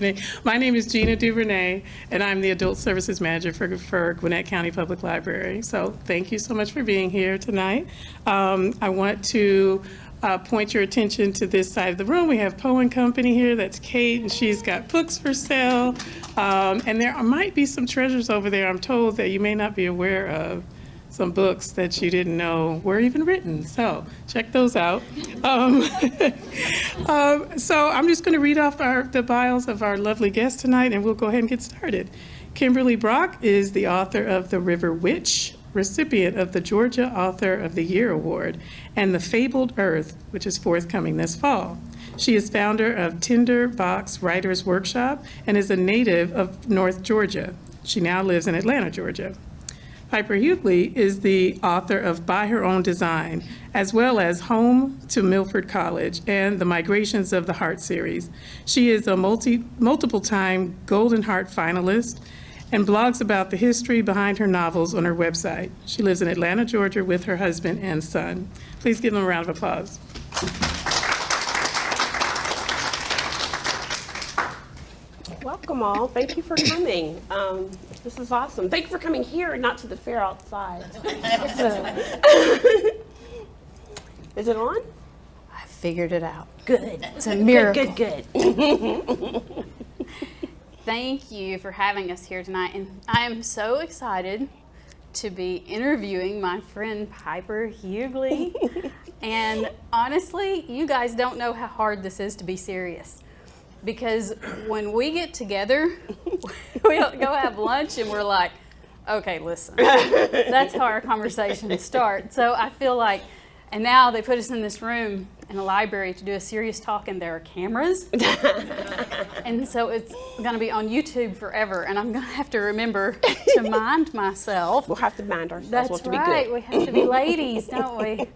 evening. My name is Gina Duvernay, and I'm the Adult Services Manager for Gwinnett County Public Library. So thank you so much for being here tonight. I want to point your attention to this side of the room. We have Poe and Company here. That's Kate, and she's got books for sale. And there might be some treasures over there, I'm told, that you may not be aware of. Some books that you didn't know were even written. So check those out. So I'm just going to read off the bios of our lovely guests tonight, and we'll go ahead and get started. Kimberly Brock is the author of The River Witch, recipient of the Georgia Author of the Year Award, and The Fabled Earth, which is forthcoming this fall. She is founder of Tinder Box Writers Workshop and is a native of North Georgia. She now lives in Atlanta, Georgia. Piper Huguley is the author of By Her Own Design, as well as Home to Milford College and the Migrations of the Heart series. She is a multiple-time Golden Heart finalist and blogs about the history behind her novels on her website. She lives in Atlanta, Georgia with her husband and son. Please give them a round of applause. Welcome all. Thank you for coming. This is awesome. Thank you for coming here and not to the fair outside. Is it on? I figured it out. Good. It's a miracle. Good. Thank you for having us here tonight. And I am so excited to be interviewing my friend Piper Huguley. And honestly, you guys don't know how hard this is to be serious. Because when we get together, we'll go have lunch and we're like, okay, listen. That's how our conversations start. So I feel like, and now they put us in this room in a library to do a serious talk, and there are cameras. And so it's going to be on YouTube forever, and I'm going to have to remember to mind myself. We'll have to mind ourselves. That's we'll have to right. Be good. We have to be ladies, don't we?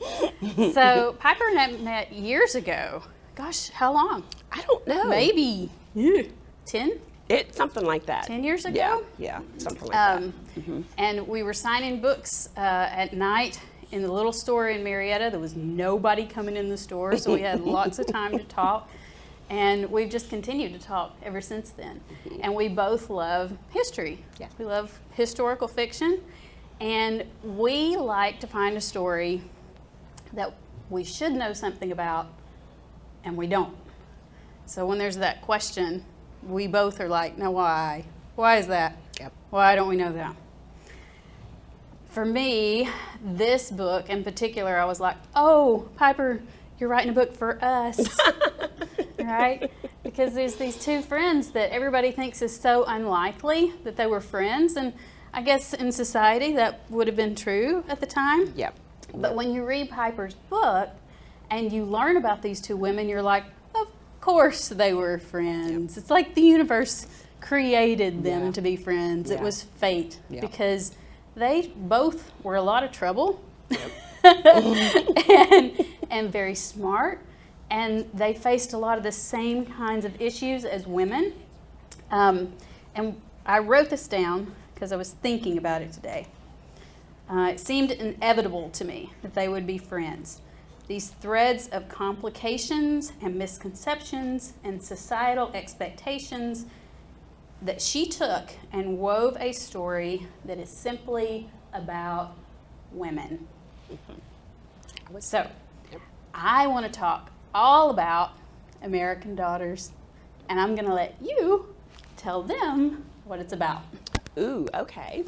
So Piper and I met years ago. Gosh, how long? I don't know. Maybe 10? Something like that. 10 years ago? Yeah, something like that. And we were signing books at night in the little store in Marietta. There was nobody coming in the store, so we had lots of time to talk. And we've just continued to talk ever since then. And we both love history. Yeah. We love historical fiction. And we like to find a story that we should know something about, and we don't. So when there's that question, we both are like, now why? Why is that? Yep. Why don't we know that? For me, this book in particular, I was like, oh, Piper, you're writing a book for us, right? Because there's these two friends that everybody thinks is so unlikely that they were friends. And I guess in society that would have been true at the time. Yep. But when you read Piper's book, and you learn about these two women, you're like, of course they were friends. Yep. It's like the universe created them to be friends. It was fate because they both were a lot of trouble and very smart, and they faced a lot of the same kinds of issues as women. And I wrote this down because I was thinking about it today. It seemed inevitable to me that they would be friends. These threads of complications and misconceptions and societal expectations that she took and wove a story that is simply about women. So, I want to talk all about American Daughters, and I'm going to let you tell them what it's about. Ooh, okay.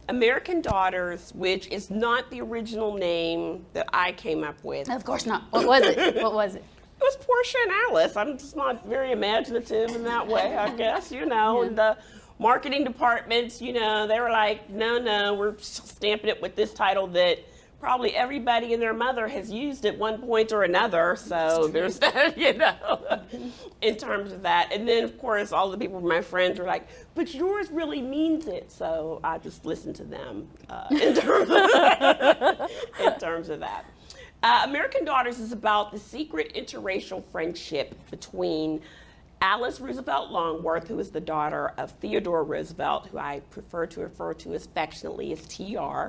American Daughters, which is not the original name that I came up with. Of course not. What was it? What was it? It was Portia and Alice. I'm just not very imaginative in that way, I guess, And the marketing departments, they were like, no, we're stamping it with this title that probably everybody and their mother has used at one point or another. So there's that, in terms of that. And then, of course, all the people, my friends, were like, but yours really means it. So I just listened to them in terms of that. American Daughters is about the secret interracial friendship between Alice Roosevelt Longworth, who is the daughter of Theodore Roosevelt, who I prefer to refer to affectionately as TR,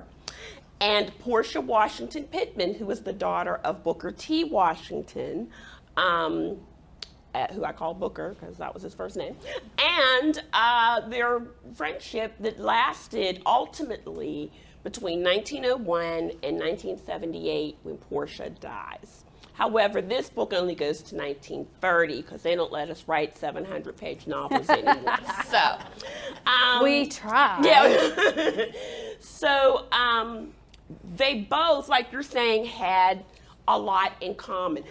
and Portia Washington Pittman, who was the daughter of Booker T. Washington, who I call Booker because that was his first name, and their friendship that lasted ultimately between 1901 and 1978 when Portia dies. However, this book only goes to 1930 because they don't let us write 700-page novels anymore. So We tried. yeah. So they both, like you're saying, had a lot in common.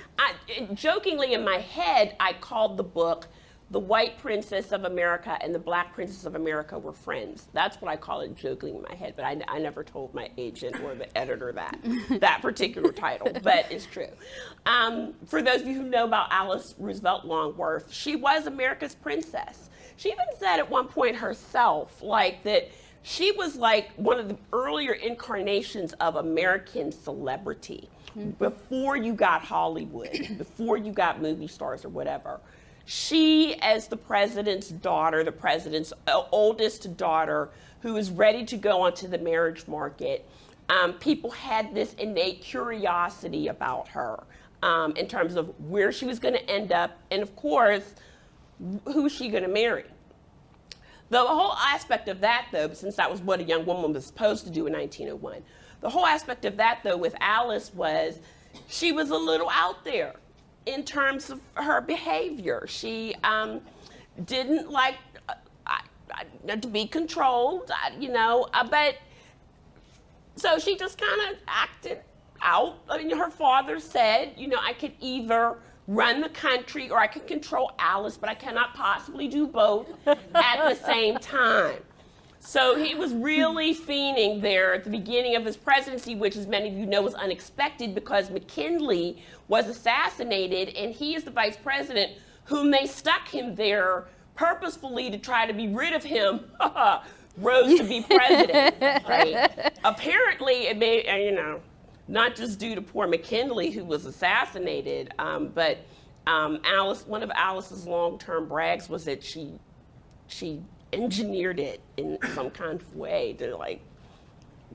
Jokingly in my head, I called the book "The White Princess of America and the Black Princess of America Were Friends." That's what I call it jokingly in my head, but I never told my agent or the editor that particular title, but it's true. For those of you who know about Alice Roosevelt Longworth, she was America's princess. She even said at one point herself, like that she was like one of the earlier incarnations of American celebrity. Before you got Hollywood, before you got movie stars or whatever. She, as the president's daughter, the president's oldest daughter, who is ready to go onto the marriage market, people had this innate curiosity about her in terms of where she was going to end up, and of course, who is she going to marry? The whole aspect of that, though, since that was what a young woman was supposed to do in 1901, the whole aspect of that, though, with Alice was she was a little out there in terms of her behavior. She didn't like to be controlled, but so she just kind of acted out. I mean, her father said, I could either run the country or I could control Alice, but I cannot possibly do both at the same time. So he was really fiending there at the beginning of his presidency, which, as many of you know, was unexpected because McKinley was assassinated, and he is the vice president whom they stuck him there purposefully to try to be rid of him, rose to be president, right? Apparently, it may, not just due to poor McKinley, who was assassinated, but Alice, one of Alice's long-term brags was that she engineered it in some kind of way to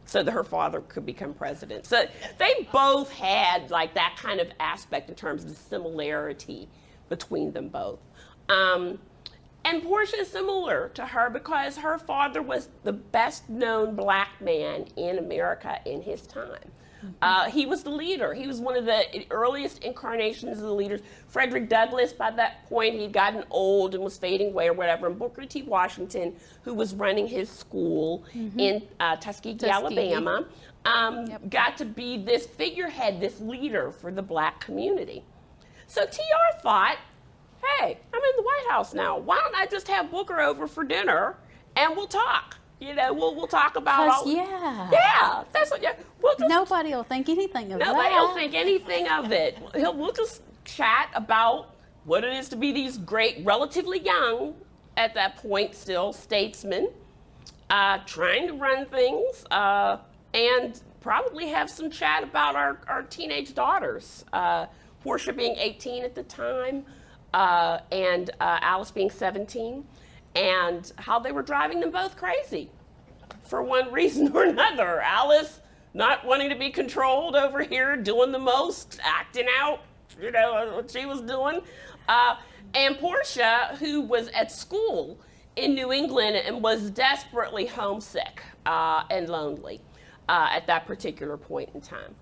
so that her father could become president. So they both had that kind of aspect in terms of the similarity between them both. And Portia is similar to her because her father was the best known black man in America in his time. He was the leader. He was one of the earliest incarnations of the leaders. Frederick Douglass, by that point, he'd gotten old and was fading away or whatever. And Booker T. Washington, who was running his school in Tuskegee, Alabama, got to be this figurehead, this leader for the black community. So TR thought, hey, I'm in the White House now. Why don't I just have Booker over for dinner and we'll talk? We'll talk about that's what. Yeah, nobody will think anything of that. Nobody will think anything of it. We'll just chat about what it is to be these great, relatively young at that point, still statesmen, trying to run things, and probably have some chat about our teenage daughters. Portia being 18 at the time, and Alice being 17. And how they were driving them both crazy for one reason or another. Alice not wanting to be controlled over here, doing the most, acting out, what she was doing. And Portia, who was at school in New England and was desperately homesick and lonely at that particular point in time.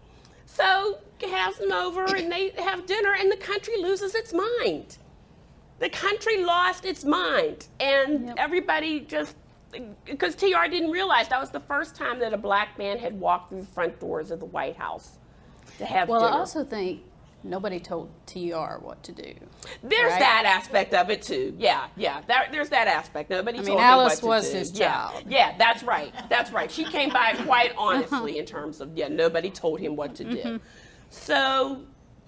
So has them over and they have dinner and the country loses its mind. The country lost its mind, and everybody just, because TR didn't realize that was the first time that a black man had walked through the front doors of the White House to have dinner. Well, I also think nobody told TR what to do. There's that aspect of it too. Yeah. There's that aspect. Nobody told him Alice what to was do. his child. Yeah, that's right. That's right. She came by quite honestly in terms of nobody told him what to do. So.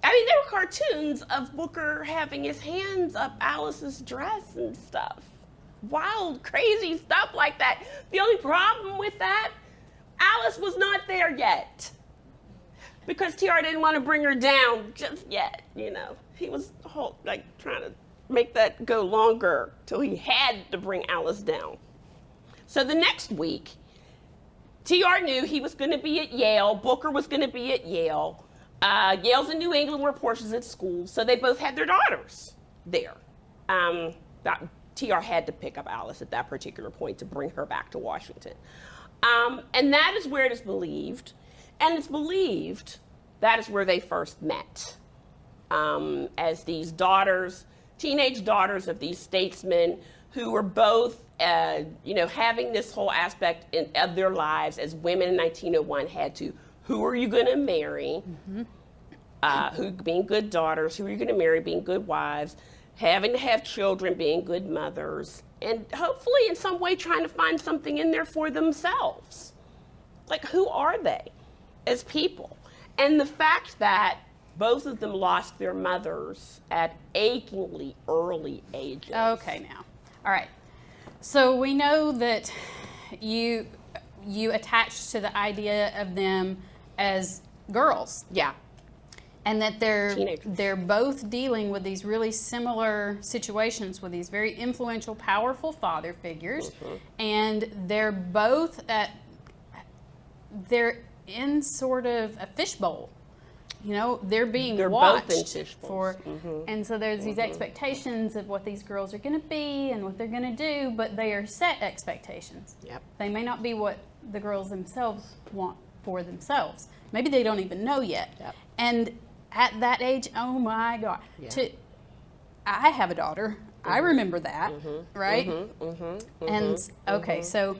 I mean, there were cartoons of Booker having his hands up Alice's dress and stuff. Wild, crazy stuff like that. The only problem with that, Alice was not there yet. Because TR didn't want to bring her down just yet, He was trying to make that go longer till he had to bring Alice down. So the next week, TR knew he was going to be at Yale. Booker was going to be at Yale. Yale's in New England where Portia's at school, so they both had their daughters. there. TR had to pick up Alice at that particular point to bring her back to Washington. And that is where it is believed. And it's believed that is where they first met. As these daughters, teenage daughters of these statesmen who were both, having this whole aspect of their lives as women in 1901 had to, who are you going to marry? Who being good daughters, who are you going to marry, being good wives, having to have children, being good mothers, and hopefully in some way trying to find something in there for themselves. Like, who are they as people? And the fact that both of them lost their mothers at achingly early ages. Okay, now. All right. So we know that you attached to the idea of them as girls. Yeah. And that Teenagers. they're both dealing with these really similar situations with these very influential, powerful father figures. And they're both they're in sort of a fishbowl. They're being watched both in fishbowls. And so there's these expectations of what these girls are going to be and what they're going to do, but they are set expectations. Yep. They may not be what the girls themselves want for themselves. Maybe they don't even know yet. Yep. And at that age, oh my God. Yeah. I have a daughter. I remember that, right? And okay, so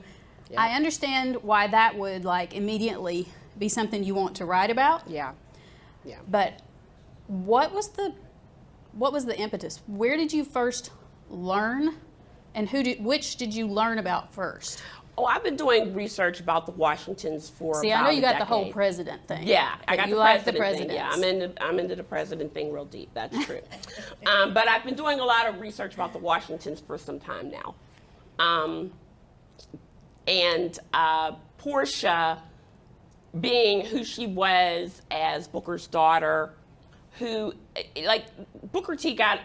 Yeah. I understand why that would immediately be something you want to write about. Yeah. Yeah. But what was the impetus? Where did you first learn, and which did you learn about first? Oh, I've been doing research about the Washingtons for See, about I know you a got decade. the whole president thing. Yeah, I but got you the like president the thing. presidents. Yeah, I'm into the president thing real deep. That's true. But I've been doing a lot of research about the Washingtons for some time now. And Portia, being who she was as Booker's daughter, who, Booker T got,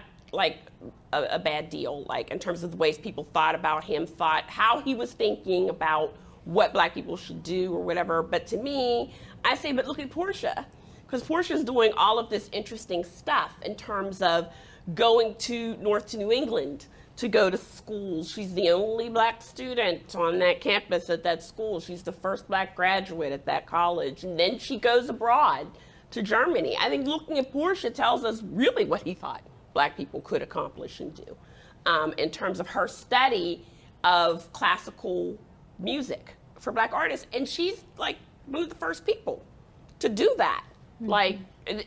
a bad deal, in terms of the ways people thought about him, how he was thinking about what black people should do or whatever. But to me, I say, but look at Portia, because Portia's doing all of this interesting stuff in terms of going north to New England to go to school. She's the only black student on that campus at that school. She's the first black graduate at that college. And then she goes abroad to Germany. I think looking at Portia tells us really what he thought black people could accomplish and do in terms of her study of classical music for black artists. And she's one of the first people to do that.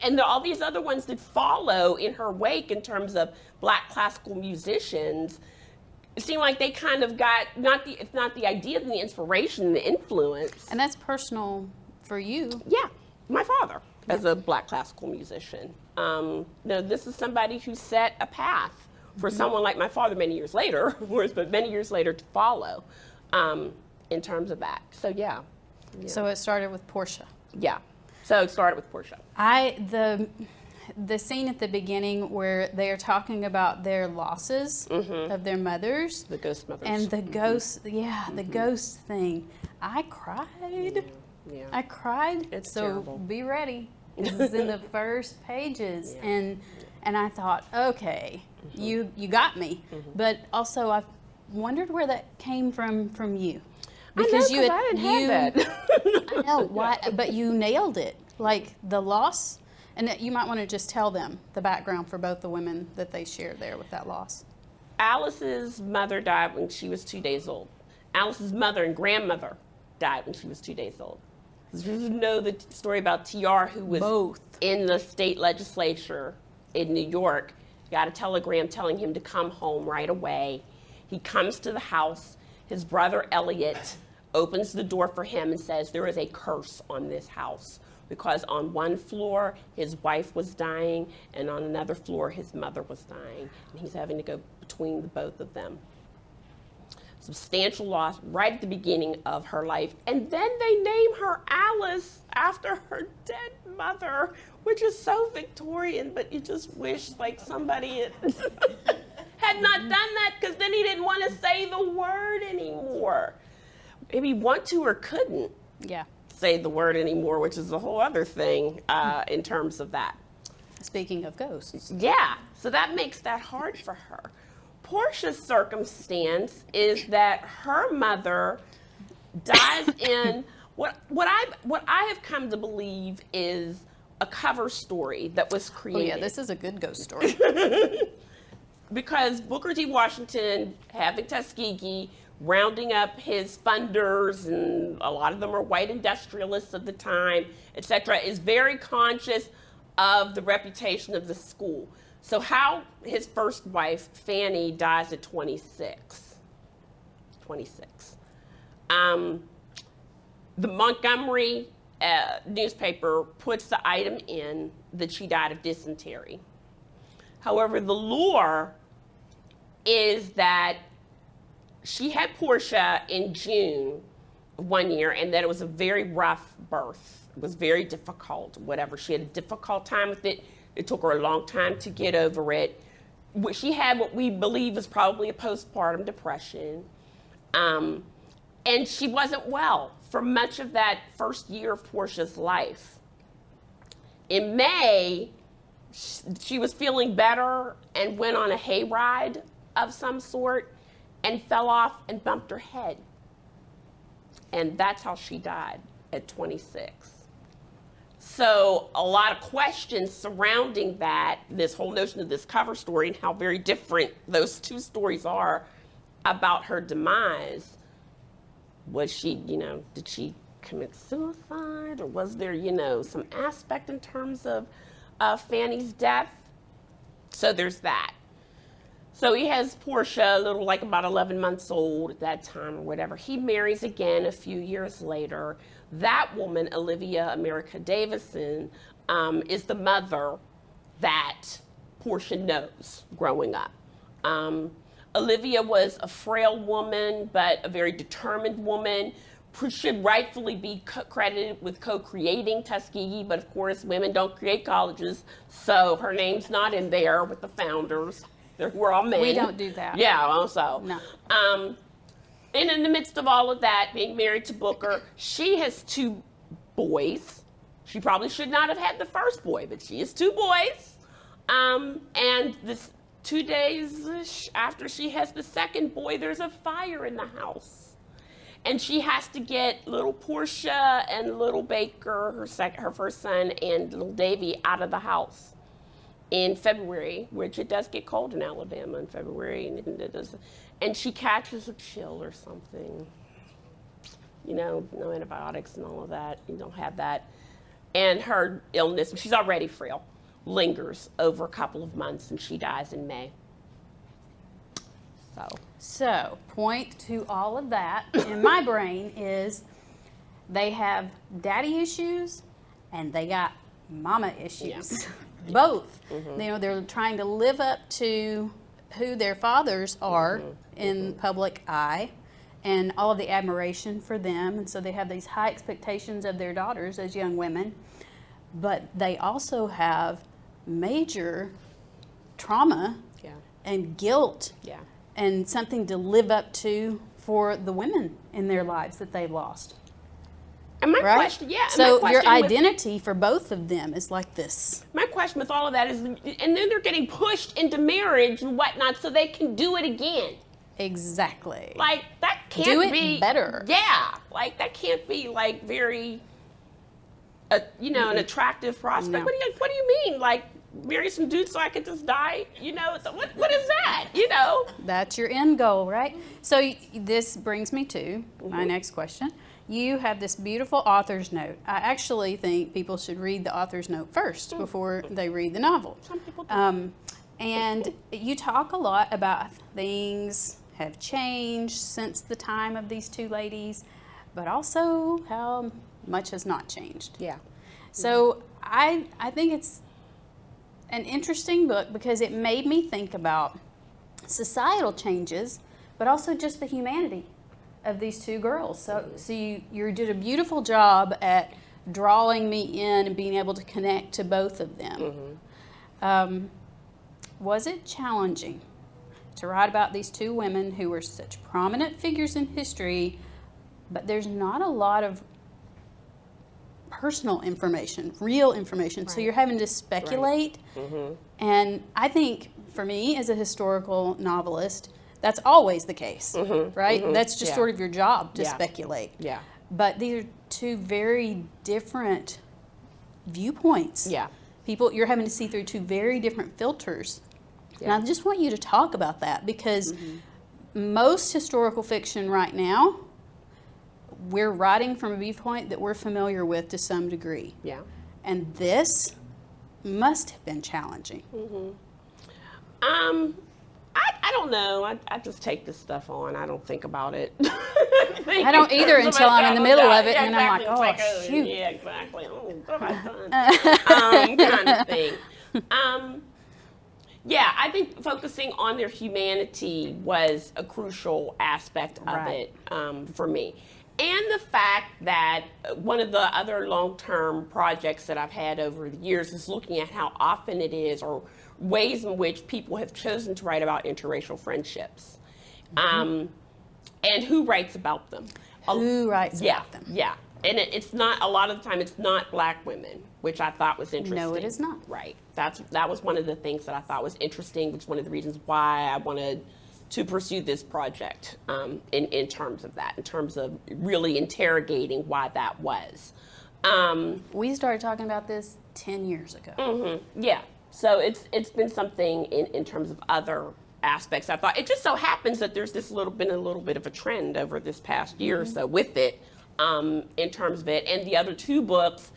And all these other ones that follow in her wake in terms of black classical musicians, it seemed like they kind of got it's not the idea and the inspiration, the influence. And that's personal for you. Yeah, my father as a black classical musician. This is somebody who set a path for someone like my father many years later, but many years later to follow in terms of that. So yeah. So it started with Portia. Yeah. So it started with Portia. The scene at the beginning where they are talking about their losses of their mothers. The ghost mothers. And the ghost, the ghost thing. I cried. Yeah. I cried. It's so terrible. Be ready. This is in the first pages. Yeah. And I thought, okay, you got me. But also I wondered where that came from you. Because I didn't have that. I know why, but you nailed it. The loss, and you might want to just tell them the background for both the women that they shared there with that loss. Alice's mother died when she was 2 days old. Alice's mother and grandmother died when she was 2 days old. You know the story about TR, who was Both. in the state legislature in New York, got a telegram telling him to come home right away. He comes to the house. His brother Elliot opens the door for him and says, there is a curse on this house because on one floor his wife was dying and on another floor his mother was dying. And he's having to go between the both of them. Substantial loss right at the beginning of her life. And then they name her Alice after her dead mother, which is so Victorian, but you just wish somebody had not done that, because then he didn't want to say the word anymore. Maybe want to or couldn't say the word anymore, which is a whole other thing in terms of that. Speaking of ghosts. Yeah, so that makes that hard for her. Portia's circumstance is that her mother dies in what I have come to believe is a cover story that was Oh created. yeah, this is a good ghost story. Because Booker T. Washington, having Tuskegee, rounding up his funders, and a lot of them are white industrialists of the time, etc., is very conscious of the reputation of the school. So how his first wife, Fanny, dies at 26. 26. The Montgomery newspaper puts the item in that she died of dysentery. However, the lore is that she had Portia in June of one year, and that it was a very rough birth. It was very difficult, whatever. She had a difficult time with it. It took her a long time to get over it. She had what we believe is probably a postpartum depression. And she wasn't well for much of that first year of Portia's life. In May, she was feeling better and went on a hayride of some sort and fell off and bumped her head. And that's how she died at 26. So a lot of questions surrounding that, this whole notion of this cover story and how very different those two stories are about her demise. Was she, did she commit suicide, or was there, some aspect in terms of Fanny's death? So there's that. So he has Portia, about 11 months old at that time or whatever. He marries again a few years later. That woman, Olivia America Davison, is the mother that Portia knows growing up. Olivia was a frail woman, but a very determined woman. Should rightfully be credited with co-creating Tuskegee, but of course women don't create colleges, so her name's not in there with the founders. We're all men. We don't do that. Yeah, also. No. And in the midst of all of that, being married to Booker, she has two boys. She probably should not have had the first boy, but she has two boys. And this 2 days after she has the second boy, there's a fire in the house. And she has to get little Portia and little Baker, her first son, and little Davy out of the house in February, which it does get cold in Alabama in February, and she catches a chill or something. No antibiotics and all of that. You don't have that. And her illness, she's already frail, lingers over a couple of months, and she dies in May. So, point to all of that in my brain is they have daddy issues and they got mama issues. Yeah. Both. Mm-hmm. They're trying to live up to who their fathers are in public eye and all of the admiration for them. And so they have these high expectations of their daughters as young women. But they also have major trauma and guilt. Yeah. And something to live up to for the women in their lives that they've lost. And my right? question, So your identity for both of them is like this. My question with all of that is, and then they're getting pushed into marriage and whatnot so they can do it again. Exactly. Like, that can't do it be better. Yeah, like that can't be like very, an attractive prospect. No. What do you mean? Like, marry some dude so I could just die? So what is that? That's your end goal, right? So this brings me to my next question. You have this beautiful author's note. I actually think people should read the author's note first before they read the novel. Some people do. And you talk a lot about things have changed since the time of these two ladies, but also how much has not changed. Yeah. So I think it's an interesting book because it made me think about societal changes, but also just the humanity of these two girls. So you did a beautiful job at drawing me in and being able to connect to both of them. Was it challenging to write about these two women who were such prominent figures in history, but there's not a lot of personal information, real information. So you're having to speculate. And I think for me as a historical novelist, that's always the case, right? That's just sort of your job to speculate. Yeah. But these are two very different viewpoints. Yeah. People, you're having to see through two very different filters. And I just want you to talk about that because most historical fiction right now, we're writing from a viewpoint that we're familiar with to some degree. Yeah. And this must have been challenging. I don't know. I just take this stuff on. I don't think about it. I don't either until I'm in the middle of it, and then I'm like, oh, shoot. Yeah, exactly. Oh, what have I done? Kind of thing. Yeah, I think focusing on their humanity was a crucial aspect of it for me. And the fact that one of the other long-term projects that I've had over the years is looking at how often it is, or ways in which people have chosen to write about interracial friendships. And who writes about them. Who writes about them? Yeah. And it's not, a lot of the time, it's not Black women, which I thought was interesting. No, it is not. Right. That was one of the things that I thought was interesting, which is one of the reasons why I wanted to pursue this project in terms of that, in terms of really interrogating why that was. We started talking about this 10 years ago. Yeah. So it's been something in terms of other aspects. I thought it just so happens that there's been a little bit of a trend over this past year or so with it, in terms of it. And the other two books,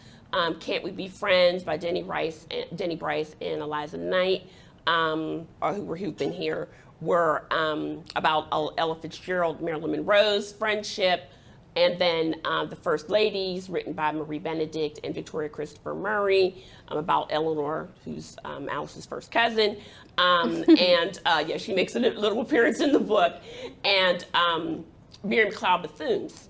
Can't We Be Friends by Denny Bryce and Eliza Knight, who've been here, were about Ella Fitzgerald, Marilyn Monroe's friendship, and then The First Ladies, written by Marie Benedict and Victoria Christopher Murray, about Eleanor, who's Alice's first cousin, and she makes a little appearance in the book, and Miriam Cloud Bethune's.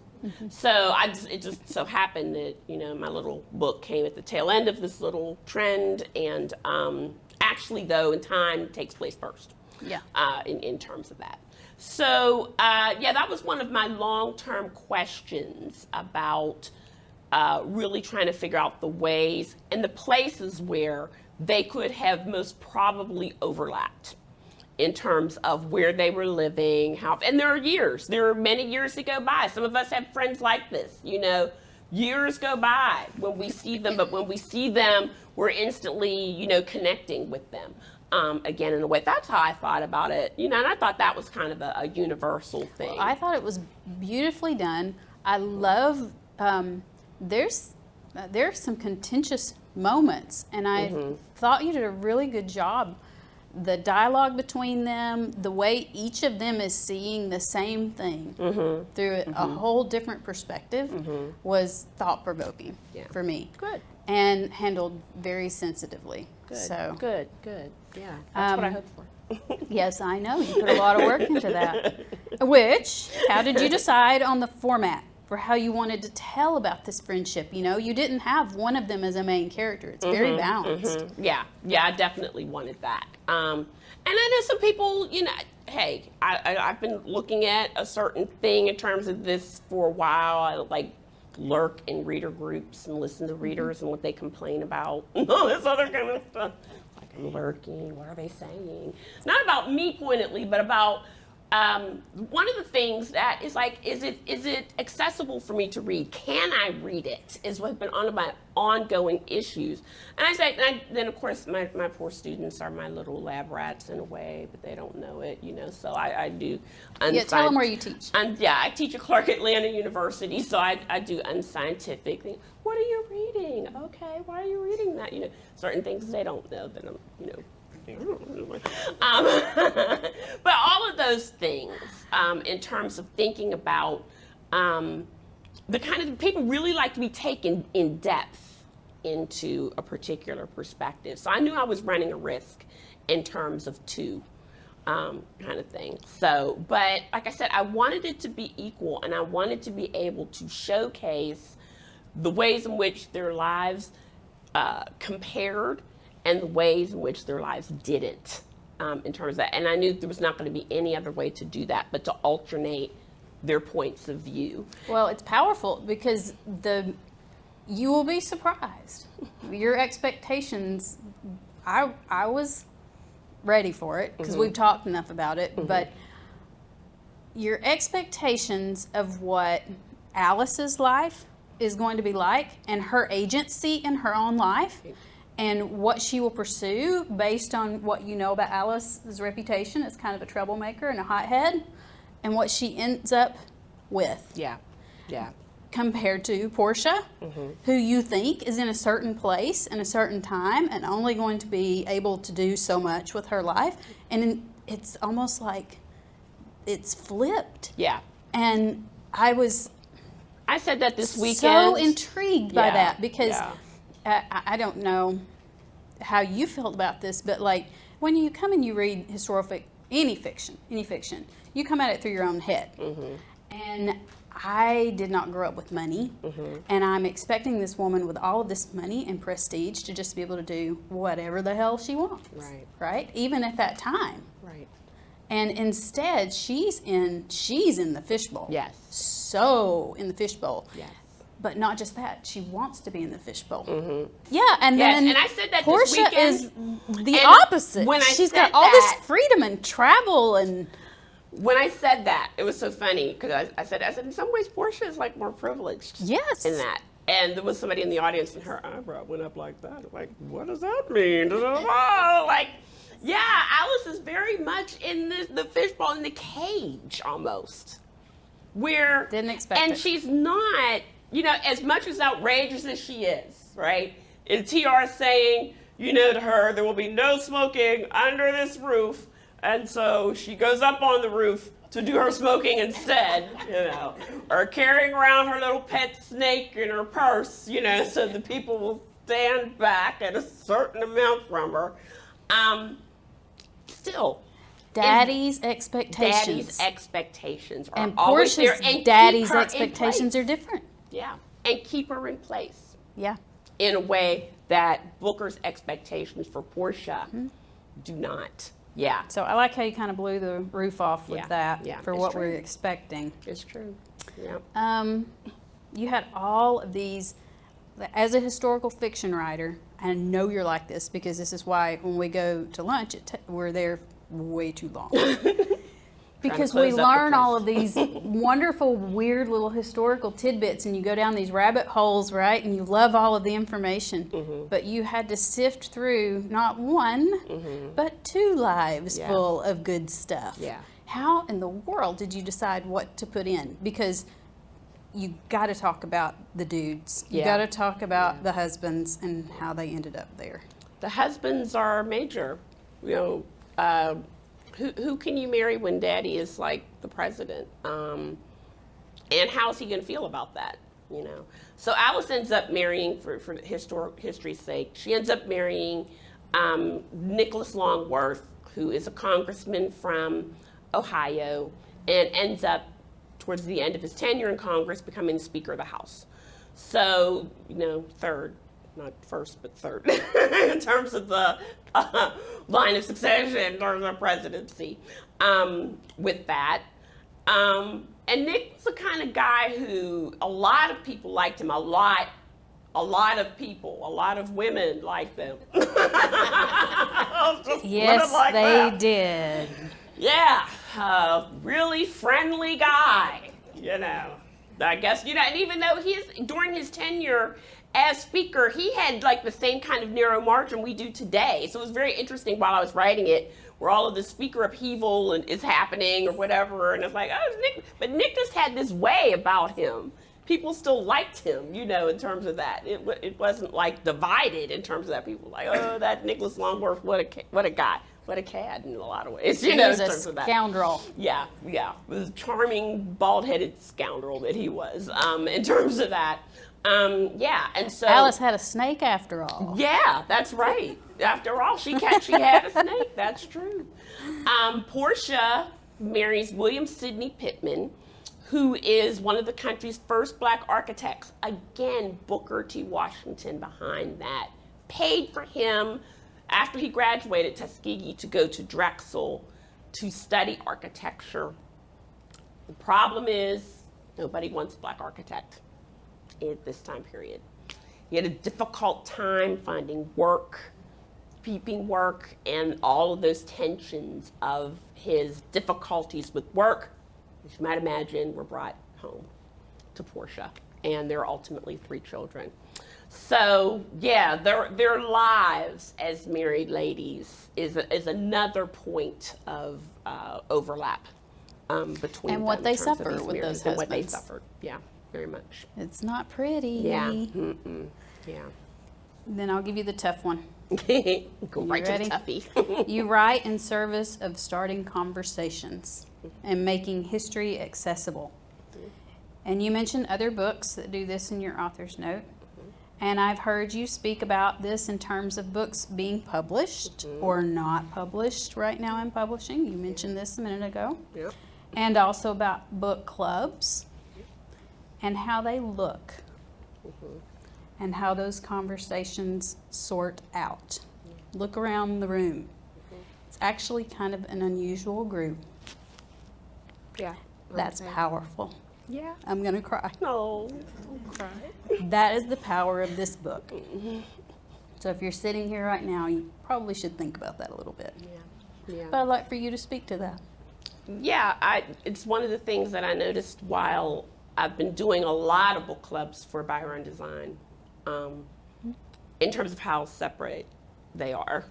So it just so happened that my little book came at the tail end of this little trend, and actually, though, in time takes place first. Yeah. In terms of that. So, that was one of my long-term questions about really trying to figure out the ways and the places where they could have most probably overlapped in terms of where they were living, and there are many years that go by. Some of us have friends like this, years go by when we see them, but when we see them, we're instantly, connecting with them. Again, in a way, that's how I thought about it, and I thought that was kind of a universal thing. Well, I thought it was beautifully done. I love, there's some contentious moments, and I thought you did a really good job. The dialogue between them, the way each of them is seeing the same thing through a whole different perspective was thought-provoking for me. Good. And handled very sensitively. Good. So Good. Yeah, that's what I hoped for. yes, I know. You put a lot of work into that. How did you decide on the format for how you wanted to tell about this friendship? You didn't have one of them as a main character. It's very balanced. Yeah, I definitely wanted that. And I know some people, hey, I've been looking at a certain thing in terms of this for a while. I lurk in reader groups and listen to readers and what they complain about and all this other kind of stuff. I'm lurking, what are they saying? It's not about me pointedly, but about one of the things that is is it accessible for me to read? Can I read it? Is what's been one of my ongoing issues. And I say, then of course my poor students are my little lab rats in a way, but they don't know it, so I do. Yeah, tell them where you teach. I teach at Clark Atlanta University, so I do unscientific things. What are you reading? Okay, why are you reading that? Certain things they don't know that I'm, but all of those things, in terms of thinking about the kind of people really like to be taken in depth into a particular perspective. So I knew I was running a risk in terms of two kind of thing. So, but like I said, I wanted it to be equal, and I wanted to be able to showcase the ways in which their lives compared and the ways in which their lives didn't, in terms of that. And I knew there was not going to be any other way to do that but to alternate their points of view. Well, it's powerful because the you will be surprised. Your expectations, I was ready for it because we've talked enough about it, but your expectations of what Alice's life is going to be like and her agency in her own life and what she will pursue based on what you know about Alice's reputation as kind of a troublemaker and a hothead and what she ends up with. Yeah. Compared to Portia, who you think is in a certain place in a certain time and only going to be able to do so much with her life. And it's almost like it's flipped. Yeah. And I said that this weekend. so intrigued by that because I don't know how you felt about this, but like when you come and you read any fiction, you come at it through your own head. And I did not grow up with money, and I'm expecting this woman with all of this money and prestige to just be able to do whatever the hell she wants. Right? Even at that time. Right. And instead, she's in the fishbowl. Yes. So in the fishbowl. Yes. But not just that, she wants to be in the fishbowl. Yeah, and Yes, then and I said that Portia this weekend, is the and opposite. when I She's said got all that- this freedom and travel and When I said that, it was so funny because I said in some ways Portia is like more privileged. yes. In that. And there was somebody in the audience and her eyebrow went up like that. I'm like, what does that mean? Like, yeah, Alice is very much in the fishbowl, in the cage almost. Where Didn't expect and it. she's not, as much as outrageous as she is, right? And TR saying, to her, there will be no smoking under this roof. And so she goes up on the roof to do her smoking instead, or carrying around her little pet snake in her purse, so the people will stand back at a certain amount from her. Still, Daddy's expectations. Daddy's expectations are And always there, Portia's and keep daddy's her in expectations place. are different. Yeah, and keep her in place Yeah. in a way that Booker's expectations for Portia do not. Yeah, So I like how you kind of blew the roof off with that for it's what true. we're expecting. it's true. Yeah. You had all of these, as a historical fiction writer, I know you're like this because this is why when we go to lunch, we're there way too long. Because we close up the learn all place. of these wonderful, weird little historical tidbits, and you go down these rabbit holes, right? And you love all of the information, but you had to sift through not one, but 2 lives Yeah. full of good stuff. Yeah. How in the world did you decide what to put in? Because you got to talk about the dudes. You Yeah. got to talk about the husbands and how they ended up there. The husbands are major. Who can you marry when daddy is like the president? And how's he going to feel about that? So Alice ends up marrying, for history's sake, she ends up marrying Nicholas Longworth, who is a congressman from Ohio, and ends up towards the end of his tenure in Congress becoming Speaker of the House. So, third, not first, but third, in terms of the line of succession in terms of presidency with that. And Nick was the kind of guy who a lot of people liked him, a lot of women liked them. Yes, like they that. did. Yeah, really friendly guy, I guess, and even though during his tenure as Speaker, he had like the same kind of narrow margin we do today. So it was very interesting while I was writing it, where all of the Speaker upheaval is happening or whatever, and it's like, oh, it's Nick. But Nick just had this way about him. People still liked him, in terms of that. It wasn't like divided in terms of that. People were like, oh, that Nicholas Longworth, what a guy. What a cad in a lot of ways, He in was terms a of that. scoundrel. Yeah. The charming, bald-headed scoundrel that he was, in terms of that. And so Alice had a snake after all. yeah, that's right. After all, she had a snake. That's true. Portia marries William Sidney Pittman, who is one of the country's first black architects. Again, Booker T. Washington behind that. Paid for him after he graduated Tuskegee to go to Drexel to study architecture. The problem is nobody wants a black architect at this time period. He had a difficult time finding work, keeping work, and all of those tensions of his difficulties with work, as you might imagine, were brought home to Portia, and there are ultimately 3 children. So yeah, their lives as married ladies is another point of overlap between And what them they in terms of suffer these with marriages those and what they husbands. suffered. Yeah, very much. It's not pretty. Yeah. Yeah. Then I'll give you the tough one. Go right to the ready? toughie. You write in service of starting conversations and making history accessible. And you mentioned other books that do this in your author's note. And I've heard you speak about this in terms of books being published or not published right now in publishing. You mentioned this a minute ago. Yep. And also about book clubs and how they look and how those conversations sort out. Look around the room. It's actually kind of an unusual group. Yeah. That's powerful. Yeah. I'm going to cry. No. Cry. That is the power of this book. So if you're sitting here right now, you probably should think about that a little bit. Yeah. But I'd like for you to speak to that. Yeah, it's one of the things that I noticed while I've been doing a lot of book clubs for Byron Design, in terms of how separate they are.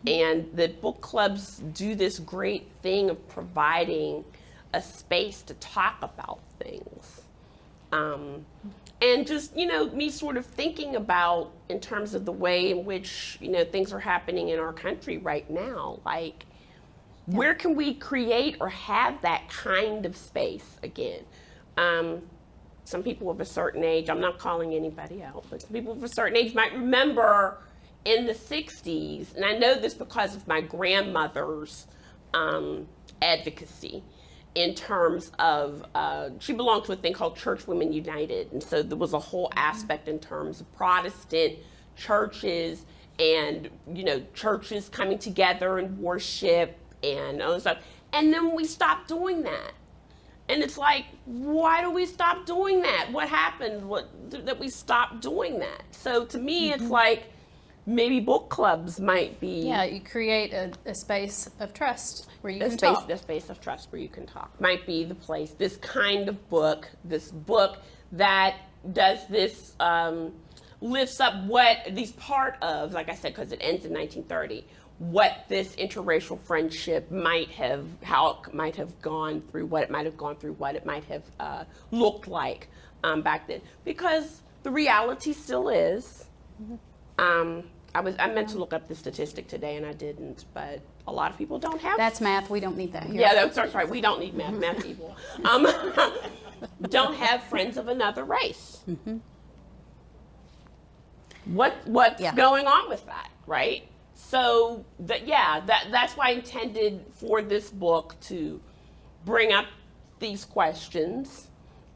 And the book clubs do this great thing of providing a space to talk about things. And just, me sort of thinking about in terms of the way in which, things are happening in our country right now, like, where can we create or have that kind of space again? Some people of a certain age, I'm not calling anybody out, but some people of a certain age might remember in the 60s, and I know this because of my grandmother's advocacy in terms of, she belonged to a thing called Church Women United, and so there was a whole aspect in terms of Protestant churches and, churches coming together and worship and all that stuff. And then we stopped doing that. And it's like, why do we stop doing that? What happened that we stopped doing that? So to me, it's like maybe book clubs might be... Yeah, you create a space of trust where you can talk. A space of trust where you can talk. Might be the place, this kind of book, this book that does this, lifts up what these part of, like I said, because it ends in 1930, what this interracial friendship might have, how it might have gone through, what it might have gone through, what it might have looked like back then. Because the reality still is, I meant to look up the statistic today and I didn't, but a lot of people don't have. That's math. We don't need that here. Yeah, that's right. We don't need math people. Don't have friends of another race. What's going on with that, right? So that's why I intended for this book to bring up these questions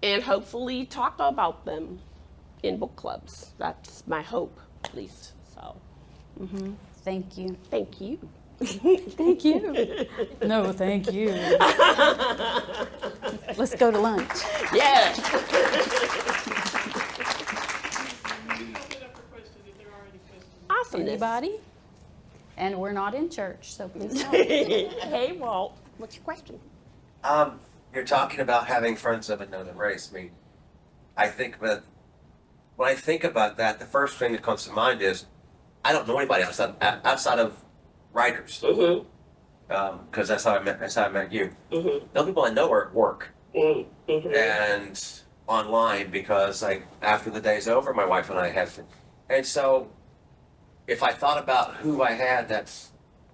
and hopefully talk about them in book clubs. That's my hope, at least. So, Thank you. thank you. Thank you. No, thank you. Let's go to lunch. Yeah. Awesomeness. Anybody? And we're not in church, so please don't. Hey, Walt, what's your question? You're talking about having friends of another race. I mean, when I think about that, the first thing that comes to mind is I don't know anybody outside of writers, because that's how I met you. The only people I know are at work and online, because after the day's over, my wife and I have to, and so if I thought about who I had that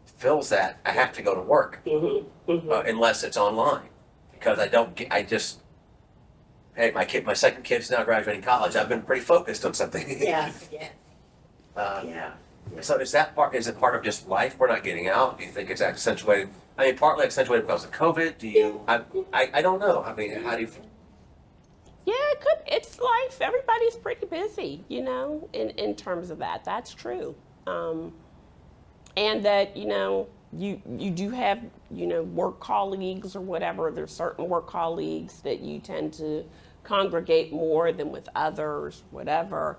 fills that, I have to go to work unless it's online, because hey, my second kid's now graduating college. I've been pretty focused on something. Yeah. So is it part of just life? We're not getting out. Do you think it's accentuated? I mean, partly accentuated because of COVID. I don't know. I mean, how do you feel? Yeah, it could. It's life. Everybody's pretty busy, in terms of that. That's true. And that, you do have, work colleagues or whatever. There's certain work colleagues that you tend to congregate more than with others, whatever.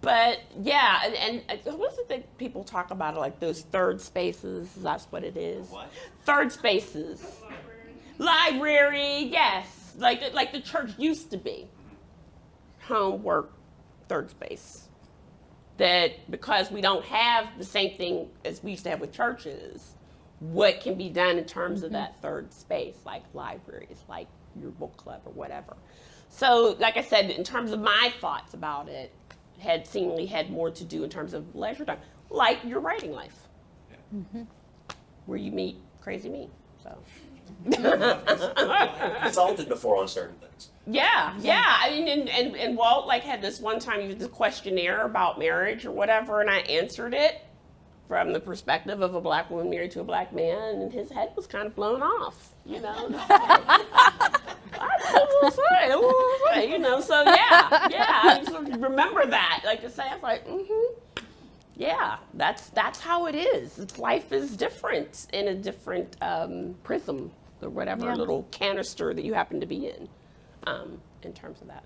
But yeah, and what's it that people talk about, like those third spaces? That's what it is. What? Third spaces. Library, yes. Like the church used to be. Homework, third space. That because we don't have the same thing as we used to have with churches, what can be done in terms of that third space, like libraries, like your book club or whatever. So, like I said, in terms of my thoughts about it, had seemingly had more to do in terms of leisure time, like your writing life, where you meet crazy me. So, Consulted before on certain things. yeah. I mean, and Walt like had this one time, he was this questionnaire about marriage or whatever, and I answered it from the perspective of a black woman married to a black man, and his head was kind of blown off, you know. You know, so yeah, I just remember that. Like to say, I was like, yeah, that's how it is. Life is different in a different prism or whatever little canister that you happen to be in terms of that.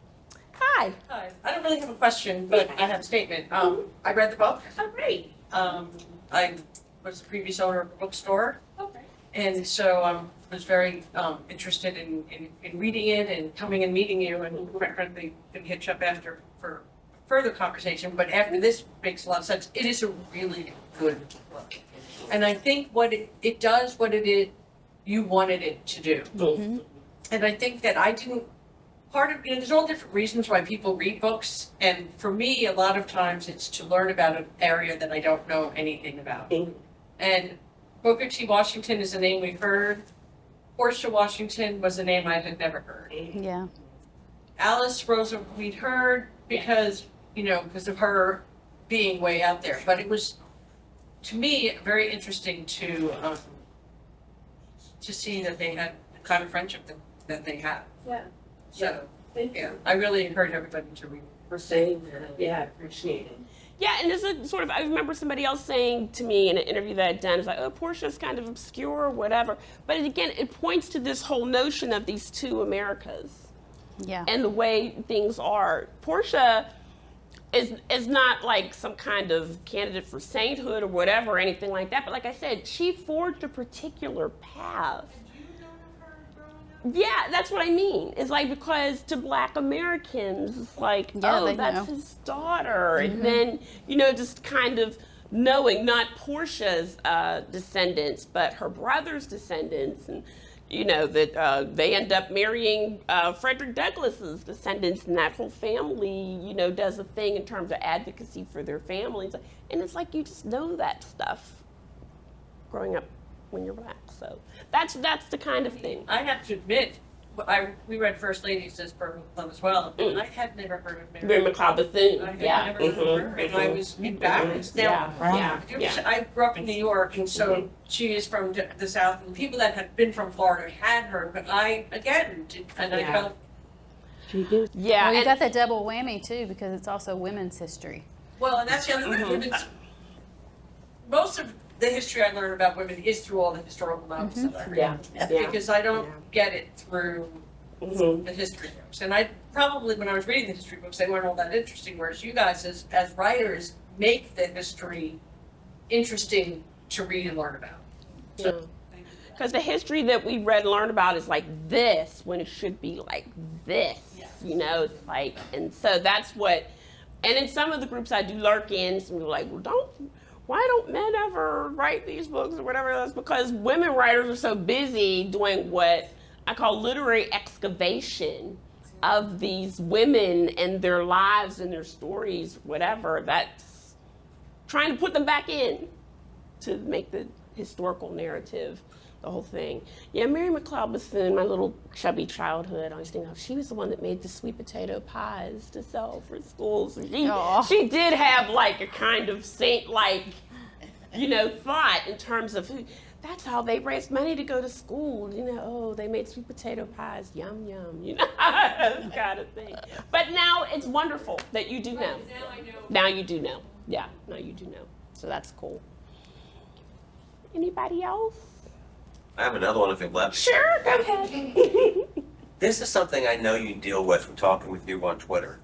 Hi. Hi. I don't really have a question, but I have a statement. I read the book. Oh, great. I was the previous owner of a bookstore, Okay. and so was very interested in reading it and coming and meeting you, and frankly, didn't hitch up after for further conversation. But after this makes a lot of sense. It is a really good book, and I think what it does what it is you wanted it to do. And I think that I didn't. Part of, there's all different reasons why people read books, and for me, a lot of times it's to learn about an area that I don't know anything about. And Booker T. Washington is a name we've heard. Portia Washington was a name I had never heard. Yeah. Alice Rosa we'd heard because of her being way out there. But it was, to me, very interesting to see that they had the kind of friendship that they had. Yeah. So, yeah, I really encourage everybody to read it. For saying that. Yeah, I appreciate it. Yeah, and there's a sort of, I remember somebody else saying to me in an interview that I'd done, it's like, oh, Portia's kind of obscure or whatever. But again, it points to this whole notion of these two Americas. Yeah. And the way things are. Portia is not like some kind of candidate for sainthood or whatever or anything like that. But like I said, she forged a particular path. Yeah, that's what I mean. It's like, because to black Americans, it's like, that's his daughter. And then, just kind of knowing not Portia's descendants, but her brother's descendants. And, that they end up marrying Frederick Douglass's descendants, and that whole family, does a thing in terms of advocacy for their families. And it's like, you just know that stuff growing up when you're black. So that's the kind of thing. I have to admit, we read First Ladies this Purple Club as well, and I had never heard of Mary McLeod Bethune. I had never heard of her, and I was embarrassed. Now, I grew up in New York, and so she is from the South, and people that had been from Florida had her, but I, again, I felt... Yeah. Well, you got that double whammy, too, because it's also women's history. Well, and that's the other thing. Most of the history I learn about women is through all the historical novels that I read. Because I don't get it through the history books. And I probably, when I was reading the history books, they weren't all that interesting, whereas you guys, as writers, make the history interesting to read and learn about. So, because the history that we read and learned about is like this, when it should be like this, it's like, and so that's what, and in some of the groups I do lurk in, some people are like, well, why don't men ever write these books or whatever? That's because women writers are so busy doing what I call literary excavation of these women and their lives and their stories, whatever. That's trying to put them back in to make the historical narrative, the whole thing. Yeah, Mary McLeod Bethune, my little chubby childhood, I was thinking, she was the one that made the sweet potato pies to sell for schools. And she did have like a kind of saint-like, thought in terms of, that's how they raised money to go to school, they made sweet potato pies, yum, yum, that kind of thing. But now it's wonderful that you do know. now I know. Now you do know. Yeah, now you do know. So that's cool. Anybody else? I have another one if it left. Sure, go ahead. This is something I know you deal with from talking with you on Twitter.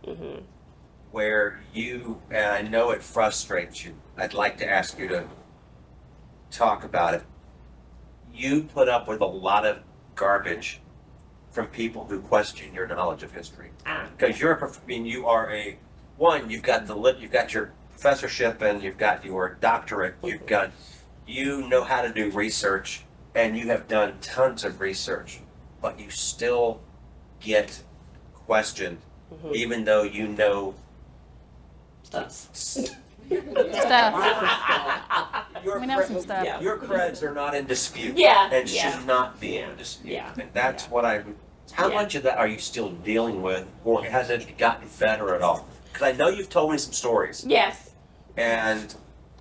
where you, and I know it frustrates you, I'd like to ask you to talk about it. You put up with a lot of garbage from people who question your knowledge of history. Because you are you've got your professorship and you've got your doctorate, you know how to do research, and you have done tons of research, but you still get questioned, even though you know Stuff. your We know some stuff. your creds are not in dispute, Yeah, and yeah. should not be in dispute. Yeah. And that's what how Yeah. much of that are you still dealing with, or has it gotten better at all? Because I know you've told me some stories, Yes. and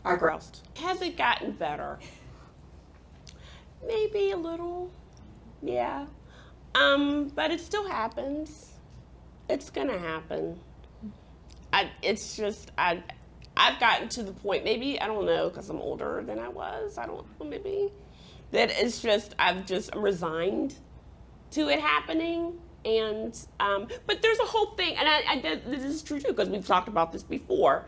Are groused. Has it gotten better? Maybe a little. Yeah. But it still happens. It's gonna happen. I've gotten to the point, maybe, I don't know, because I'm older than I was, I don't know, maybe, that it's just, I'm resigned to it happening. And, but there's a whole thing, and this is true too, because we've talked about this before,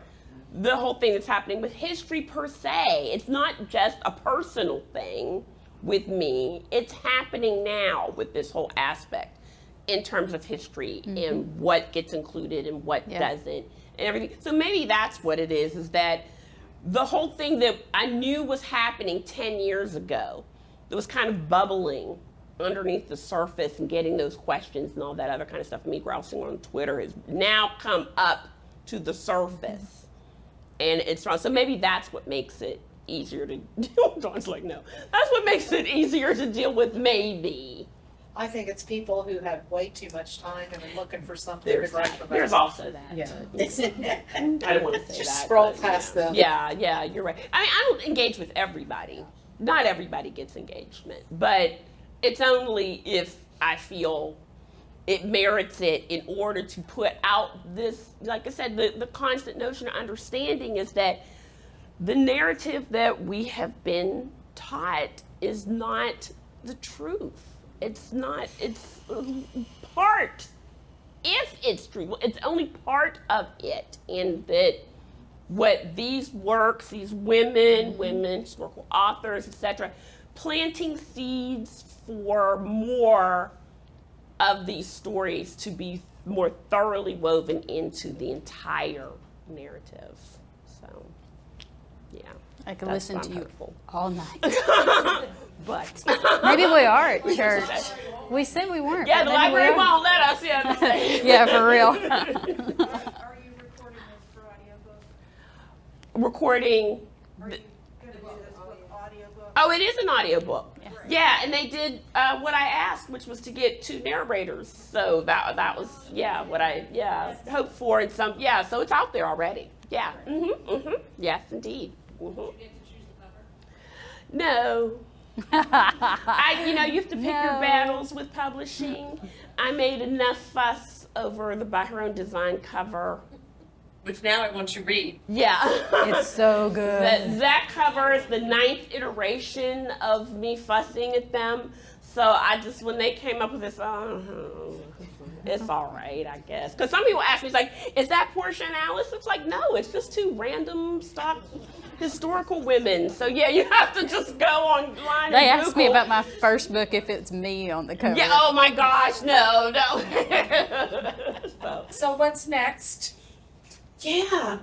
the whole thing that's happening with history per se. It's not just a personal thing with me, it's happening now with this whole aspect in terms of history and what gets included and what doesn't and everything. So maybe that's what it is that the whole thing that I knew was happening 10 years ago, that was kind of bubbling underneath the surface and getting those questions and all that other kind of stuff, me grousing on Twitter, has now come up to the surface. And it's wrong. So maybe that's what makes it easier to deal with. Dawn's like, no. That's what makes it easier to deal with, maybe. I think it's people who have way too much time and are looking for something to gripe about. There's also that. Yeah. I don't want to say Just that. scroll but, past them. Yeah, you're right. I mean, I don't engage with everybody. Not everybody gets engagement. But it's only if I feel it merits it in order to put out this, like I said, the constant notion of understanding is that the narrative that we have been taught is not the truth. It's not, it's part, if it's true, it's only part of it. And that what these works, these women, historical authors, etc., planting seeds for more of these stories to be more thoroughly woven into the entire narrative. So, yeah. I could That's listen why to I'm you hopeful. all night. But Maybe we are at church. We said we weren't. yeah, but the maybe we library are. won't let us. Yeah, Yeah, for real. Are you recording this for audiobook? Recording. Are you gonna do this with audiobook? Oh, it is an audiobook. Yeah, and they did what I asked, which was to get 2 narrators. So that was what I hoped for. And so it's out there already. Yeah. Yes, indeed. No. You have to pick your battles with publishing. I made enough fuss over the by her own design cover. Which now I want to read. Yeah. It's so good. That cover is the 9th iteration of me fussing at them. So I just, when they came up with this, it's all right, I guess. Because some people ask me, it's like, is that Portia and Alice? It's like, no, it's just 2 random stock historical women. So yeah, you have to just go online They and asked me Google. about my first book if it's me on the cover. Yeah, oh my gosh, no. So what's next? Yeah.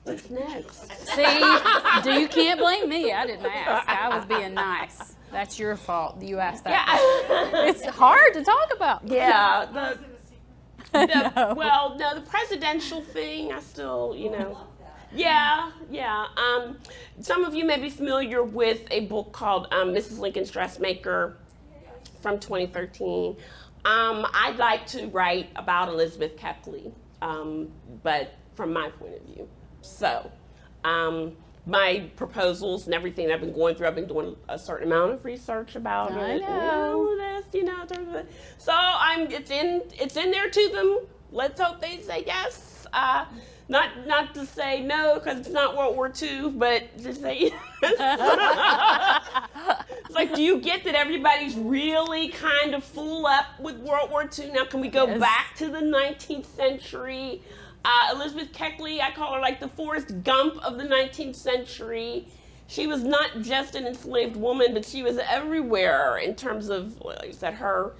What's next? See, you can't blame me. I didn't ask. I was being nice. That's your fault. You asked that. Yeah. It's hard to talk about. Yeah. No. Well, no, the presidential thing, I still, Yeah. Some of you may be familiar with a book called Mrs. Lincoln's Dressmaker from 2013. I'd like to write about Elizabeth Keckley, but from my point of view. So, my proposals and everything that I've been going through, I've been doing a certain amount of research about I it. know. So it's in there to them. Let's hope they say yes. Not to say no, because it's not World War II, but to say yes. It's like, do you get that everybody's really kind of full up with World War II? Now, can we go Yes. back to the 19th century? Elizabeth Keckley, I call her like the Forrest Gump of the 19th century. She was not just an enslaved woman, but she was everywhere in terms of, well, is that her?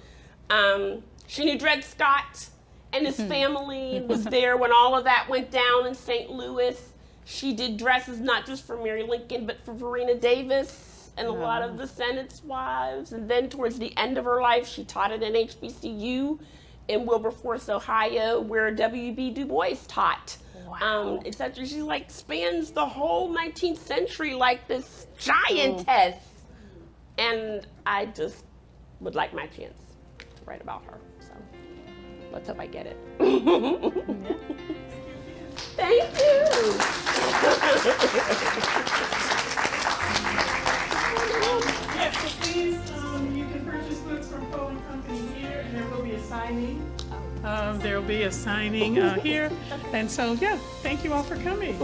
She knew Dred Scott and his family, was there when all of that went down in St. Louis. She did dresses not just for Mary Lincoln, but for Verena Davis and a lot of the Senate's wives. And then towards the end of her life, she taught at an HBCU in Wilberforce, Ohio, where W.B. Du Bois taught. Wow. Etc. She like spans the whole 19th century like this giantess. And I just would like my chance to write about her. So let's hope I get it. Thank you. Yes, so please, you can purchase books from Poe and Company here, and there will be a signing. There will be a signing here. And so, yeah, thank you all for coming.